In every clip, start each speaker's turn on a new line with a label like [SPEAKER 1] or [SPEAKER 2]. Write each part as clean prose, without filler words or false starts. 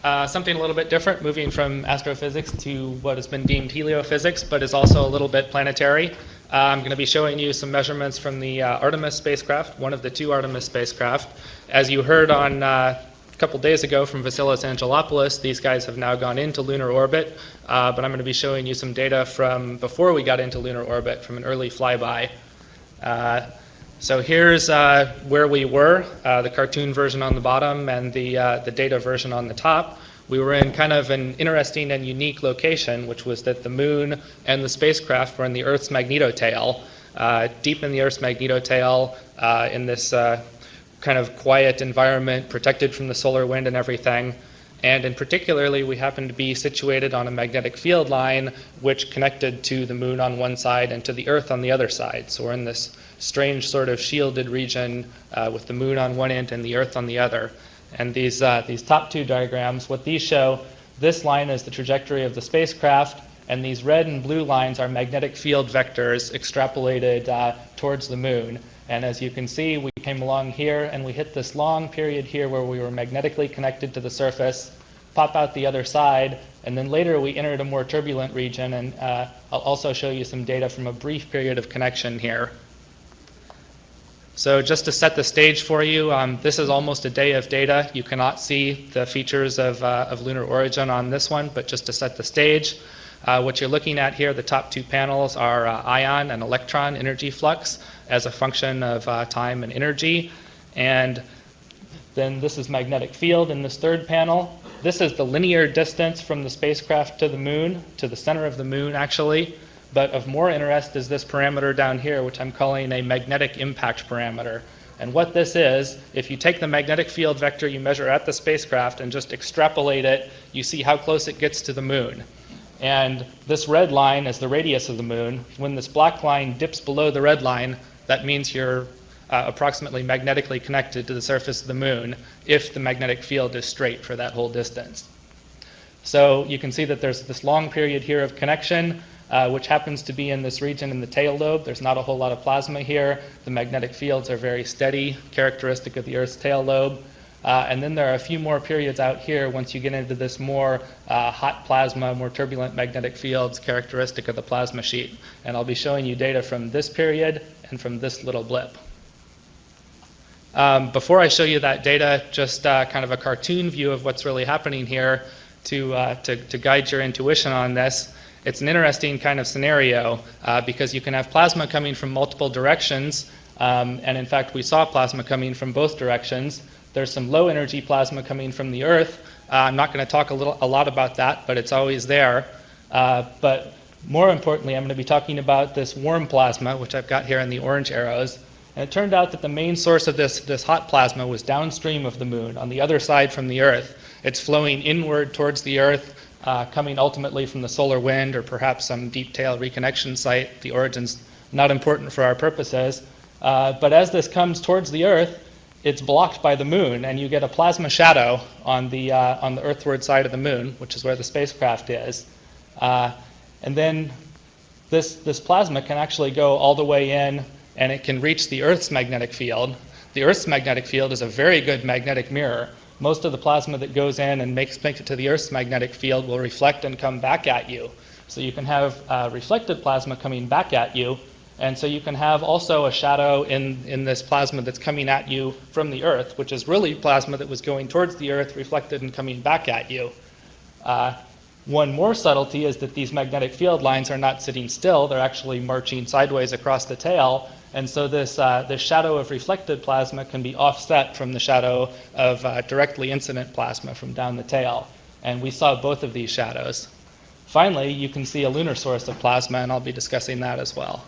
[SPEAKER 1] Something a little bit different, moving from astrophysics to what has been deemed heliophysics, but is also a little bit planetary. I'm going to be showing you some measurements from the Artemis spacecraft, one of the two Artemis spacecraft. As you heard on a couple days ago from Vasilis Angelopoulos, these guys have now gone into lunar orbit, but I'm going to be showing you some data from before we got into lunar orbit, from an early flyby. So here's where we were, the cartoon version on the bottom and the data version on the top. We were in kind of an interesting and unique location, which was that the moon and the spacecraft were in the Earth's magnetotail, deep in the Earth's magnetotail, in this kind of quiet environment, protected from the solar wind and everything. And in particularly, we happened to be situated on a magnetic field line which connected to the moon on one side and to the Earth on the other side. So we're in this strange sort of shielded region with the moon on one end and the Earth on the other. And these top two diagrams, what these show, this line is the trajectory of the spacecraft, and these red and blue lines are magnetic field vectors extrapolated towards the moon. And as you can see, we came along here and we hit this long period here where we were magnetically connected to the surface, pop out the other side, and then later we entered a more turbulent region, and I'll also show you some data from a brief period of connection here. So just to set the stage for you, this is almost a day of data. You cannot see the features of lunar origin on this one, but just to set the stage, what you're looking at here, the top two panels are ion and electron energy flux as a function of time and energy. And then this is magnetic field in this third panel. This is the linear distance from the spacecraft to the moon, to the center of the moon actually. But of more interest is this parameter down here, which I'm calling a magnetic impact parameter. And what this is, if you take the magnetic field vector you measure at the spacecraft and just extrapolate it, you see how close it gets to the moon. And this red line is the radius of the moon. When this black line dips below the red line, that means you're approximately magnetically connected to the surface of the moon if the magnetic field is straight for that whole distance. So you can see that there's this long period here of connection, which happens to be in this region in the tail lobe. There's not a whole lot of plasma here. The magnetic fields are very steady, characteristic of the Earth's tail lobe. And then there are a few more periods out here once you get into this more hot plasma, more turbulent magnetic fields, characteristic of the plasma sheet. And I'll be showing you data from this period and from this little blip. Before I show you that data, just kind of a cartoon view of what's really happening here to guide your intuition on this. It's an interesting kind of scenario because you can have plasma coming from multiple directions, and in fact we saw plasma coming from both directions. There's some low energy plasma coming from the Earth. I'm not going to talk a lot about that, but it's always there. But more importantly, I'm going to be talking about this warm plasma, which I've got here in the orange arrows. And it turned out that the main source of this hot plasma was downstream of the moon, on the other side from the Earth. It's flowing inward towards the Earth, coming ultimately from the solar wind or perhaps some deep tail reconnection site. The origin's not important for our purposes. But as this comes towards the Earth, it's blocked by the moon, and you get a plasma shadow on the earthward side of the moon, which is where the spacecraft is. And then this plasma can actually go all the way in, and it can reach the Earth's magnetic field. The Earth's magnetic field is a very good magnetic mirror. Most of the plasma that goes in and makes it to the Earth's magnetic field will reflect and come back at you. So you can have reflected plasma coming back at you, and so you can have also a shadow in this plasma that's coming at you from the Earth, which is really plasma that was going towards the Earth, reflected and coming back at you. One more subtlety is that these magnetic field lines are not sitting still. They're actually marching sideways across the tail. And so this shadow of reflected plasma can be offset from the shadow of directly incident plasma from down the tail. And we saw both of these shadows. Finally, you can see a lunar source of plasma, and I'll be discussing that as well.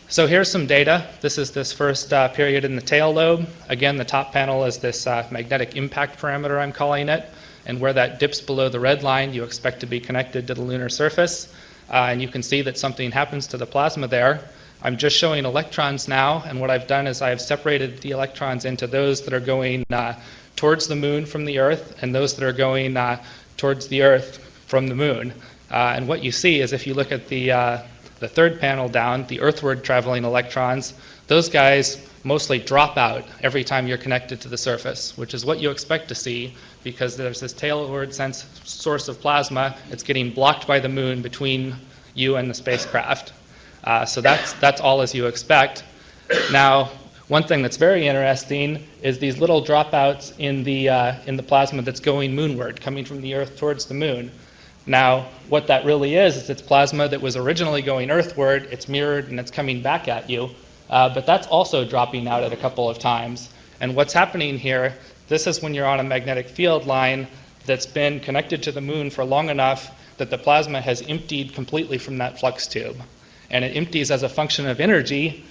[SPEAKER 1] So here's some data. This is this first period in the tail lobe. Again, the top panel is this magnetic impact parameter, I'm calling it. And where that dips below the red line, you expect to be connected to the lunar surface. And you can see that something happens to the plasma there. I'm just showing electrons now, and what I've done is I've separated the electrons into those that are going towards the moon from the Earth and those that are going towards the Earth from the moon. And what you see is if you look at the third panel down, the earthward traveling electrons, those guys mostly drop out every time you're connected to the surface, which is what you expect to see because there's this tailward source of plasma. It's getting blocked by the moon between you and the spacecraft. So that's all as you expect. Now, one thing that's very interesting is these little dropouts in the plasma that's going moonward, coming from the Earth towards the moon. Now, what that really is it's plasma that was originally going earthward, it's mirrored, and it's coming back at you. But that's also dropping out at a couple of times. And what's happening here, this is when you're on a magnetic field line that's been connected to the moon for long enough that the plasma has emptied completely from that flux tube. And it empties as a function of energy,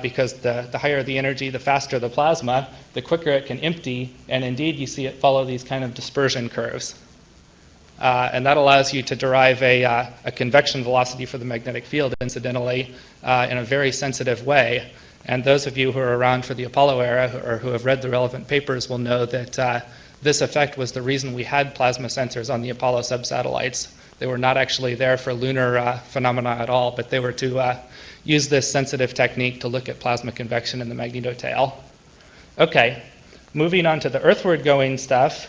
[SPEAKER 1] because the higher the energy, the faster the plasma, the quicker it can empty, and indeed you see it follow these kind of dispersion curves. And that allows you to derive a convection velocity for the magnetic field, incidentally, in a very sensitive way. And those of you who are around for the Apollo era or who have read the relevant papers will know that this effect was the reason we had plasma sensors on the Apollo subsatellites. They were not actually there for lunar phenomena at all, but they were to use this sensitive technique to look at plasma convection in the magnetotail. Okay, moving on to the earthward going stuff.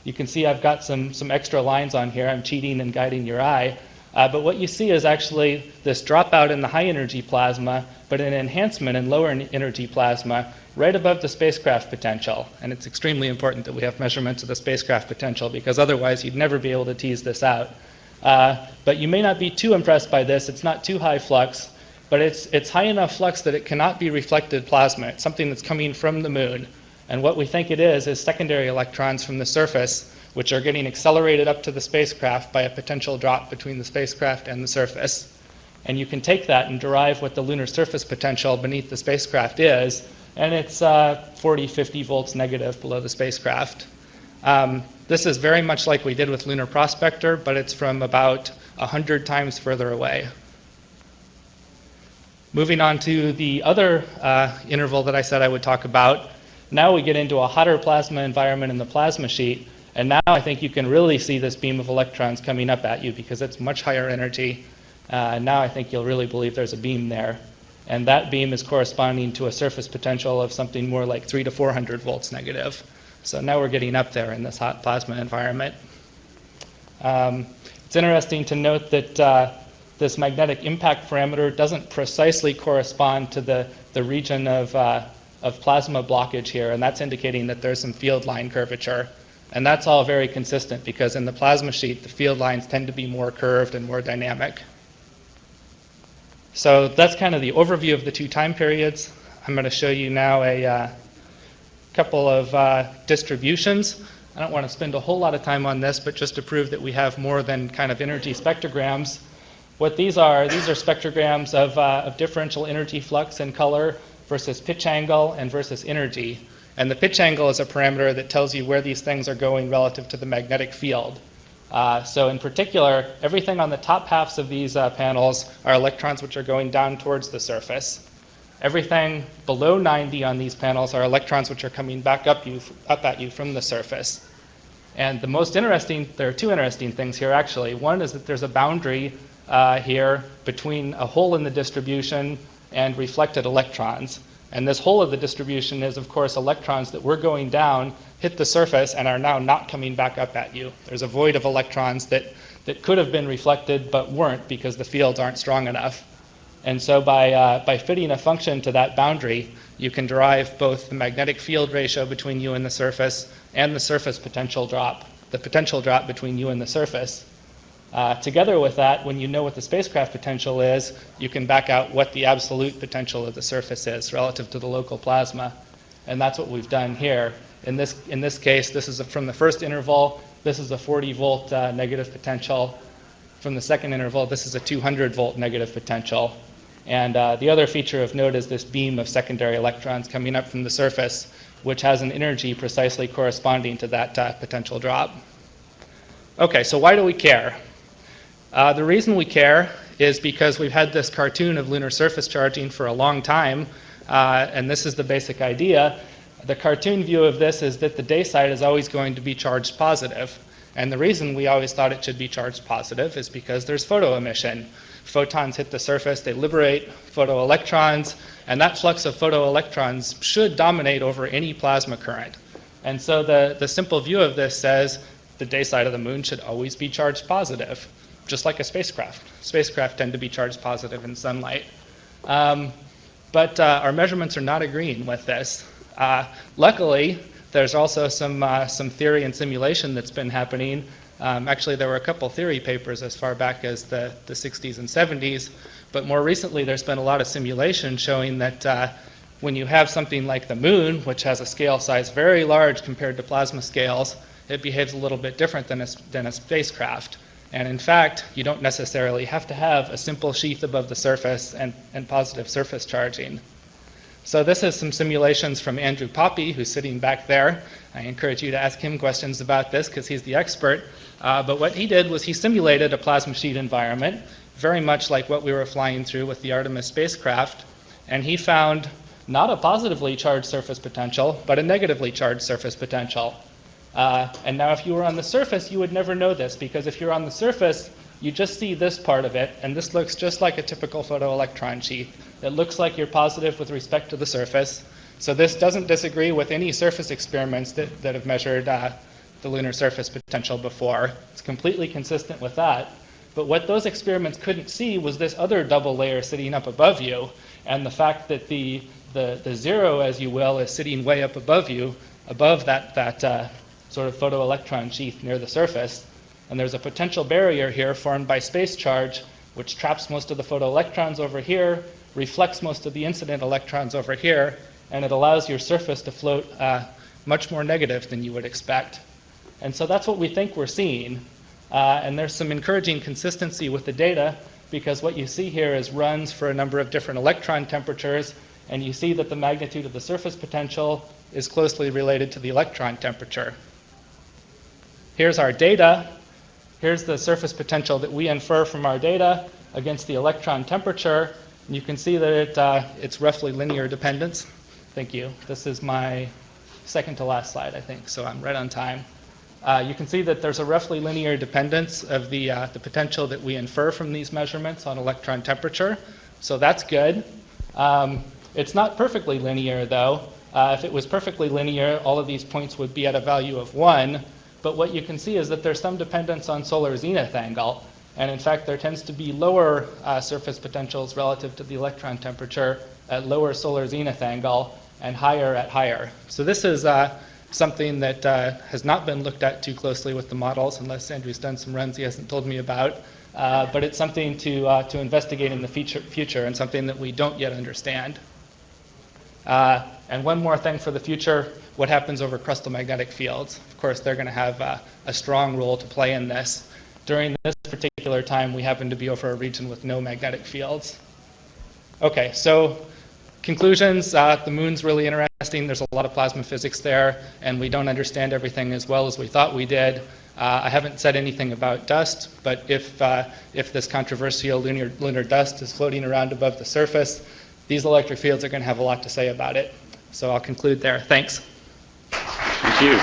[SPEAKER 1] You can see I've got some extra lines on here. I'm cheating and guiding your eye. But what you see is actually this dropout in the high energy plasma, but an enhancement in lower energy plasma right above the spacecraft potential. And it's extremely important that we have measurements of the spacecraft potential because otherwise you'd never be able to tease this out. But you may not be too impressed by this. It's not too high flux, but it's high enough flux that it cannot be reflected plasma. It's something that's coming from the moon. And what we think it is secondary electrons from the surface, which are getting accelerated up to the spacecraft by a potential drop between the spacecraft and the surface. And you can take that and derive what the lunar surface potential beneath the spacecraft is, and it's 40, 50 volts negative below the spacecraft. This is very much like we did with Lunar Prospector, but it's from about 100 times further away. Moving on to the other interval that I said I would talk about, now we get into a hotter plasma environment in the plasma sheet, and now I think you can really see this beam of electrons coming up at you because it's much higher energy. Now I think you'll really believe there's a beam there. And that beam is corresponding to a surface potential of something more like 300 to 400 volts negative. So now we're getting up there in this hot plasma environment. It's interesting to note that this magnetic impact parameter doesn't precisely correspond to the region of plasma blockage here, and that's indicating that there's some field line curvature. And that's all very consistent because in the plasma sheet, the field lines tend to be more curved and more dynamic. So that's kind of the overview of the two time periods. I'm going to show you now a couple of distributions. I don't want to spend a whole lot of time on this, but just to prove that we have more than kind of energy spectrograms. What these are spectrograms of differential energy flux and color versus pitch angle and versus energy. And the pitch angle is a parameter that tells you where these things are going relative to the magnetic field. So in particular, everything on the top halves of these panels are electrons which are going down towards the surface. Everything below 90 on these panels are electrons which are coming back up at you from the surface. And the most interesting, there are two interesting things here actually. One is that there's a boundary here between a hole in the distribution and reflected electrons. And this whole of the distribution is, of course, electrons that were going down, hit the surface, and are now not coming back up at you. There's a void of electrons that could have been reflected but weren't because the fields aren't strong enough. And so by fitting a function to that boundary, you can derive both the magnetic field ratio between you and the surface and the surface potential drop, the potential drop between you and the surface. Together with that, when you know what the spacecraft potential is, you can back out what the absolute potential of the surface is relative to the local plasma. And that's what we've done here. In this case, this is from the first interval. This is a 40-volt negative potential. From the second interval, this is a 200-volt negative potential. And the other feature of note is this beam of secondary electrons coming up from the surface, which has an energy precisely corresponding to that potential drop. Okay, so why do we care? The reason we care is because we've had this cartoon of lunar surface charging for a long time, and this is the basic idea. The cartoon view of this is that the day side is always going to be charged positive. And the reason we always thought it should be charged positive is because there's photo emission. photons hit the surface, they liberate photoelectrons, and that flux of photoelectrons should dominate over any plasma current. And so the simple view of this says the day side of the moon should always be charged positive, just like a spacecraft. Spacecraft tend to be charged positive in sunlight. But our measurements are not agreeing with this. Luckily, there's also some theory and simulation that's been happening. Actually, there were a couple theory papers as far back as the 60s and 70s, but more recently there's been a lot of simulation showing that when you have something like the moon, which has a scale size very large compared to plasma scales, it behaves a little bit different than a spacecraft. And in fact, you don't necessarily have to have a simple sheath above the surface and positive surface charging. So this is some simulations from Andrew Poppy, who's sitting back there. I encourage you to ask him questions about this because he's the expert. But what he did was he simulated a plasma sheet environment, very much like what we were flying through with the Artemis spacecraft. And he found not a positively charged surface potential, but a negatively charged surface potential. And now if you were on the surface, you would never know this, because if you're on the surface, you just see this part of it, and this looks just like a typical photoelectron sheath. It looks like you're positive with respect to the surface. So this doesn't disagree with any surface experiments that have measured the lunar surface potential before. It's completely consistent with that. But what those experiments couldn't see was this other double layer sitting up above you, and the fact that the zero, as you will, is sitting way up above you, above that sort of photoelectron sheath near the surface. And there's a potential barrier here formed by space charge, which traps most of the photoelectrons over here, reflects most of the incident electrons over here, and it allows your surface to float much more negative than you would expect. And so that's what we think we're seeing. And there's some encouraging consistency with the data, because what you see here is runs for a number of different electron temperatures, and you see that the magnitude of the surface potential is closely related to the electron temperature. Here's our data. Here's the surface potential that we infer from our data against the electron temperature. And you can see that it's roughly linear dependence. Thank you. This is my second to last slide, I think, so I'm right on time. You can see that there's a roughly linear dependence of the potential that we infer from these measurements on electron temperature. So that's good. It's not perfectly linear, though. If it was perfectly linear, all of these points would be at a value of 1. But what you can see is that there's some dependence on solar zenith angle. And in fact, there tends to be lower surface potentials relative to the electron temperature at lower solar zenith angle and higher at higher. So this is something that has not been looked at too closely with the models, unless Andrew's done some runs he hasn't told me about. But it's something to investigate in the future and something that we don't yet understand. And one more thing for the future, what happens over crustal magnetic fields. Of course, they're going to have a strong role to play in this. During this particular time, we happen to be over a region with no magnetic fields. Okay, so conclusions, the moon's really interesting. There's a lot of plasma physics there, and we don't understand everything as well as we thought we did. I haven't said anything about dust, but if this controversial lunar dust is floating around above the surface, these electric fields are going to have a lot to say about it. So I'll conclude there. Thanks.
[SPEAKER 2] Thank you.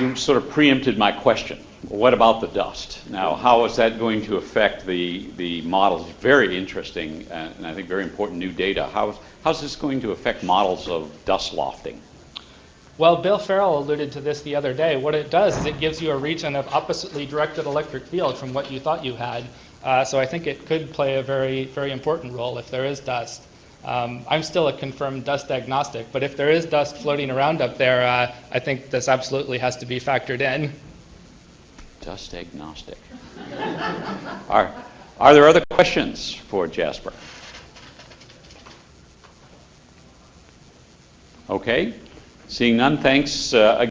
[SPEAKER 2] You sort of preempted my question. What about the dust? Now, how is that going to affect the models? Very interesting and I think very important new data. How's this going to affect models of dust lofting?
[SPEAKER 1] Well, Bill Farrell alluded to this the other day. What it does is it gives you a region of oppositely directed electric field from what you thought you had. So I think it could play a very, very important role if there is dust. I'm still a confirmed dust agnostic, but if there is dust floating around up there, I think this absolutely has to be factored in.
[SPEAKER 2] Dust agnostic. Are there other questions for Jasper? Okay. Seeing none, thanks again.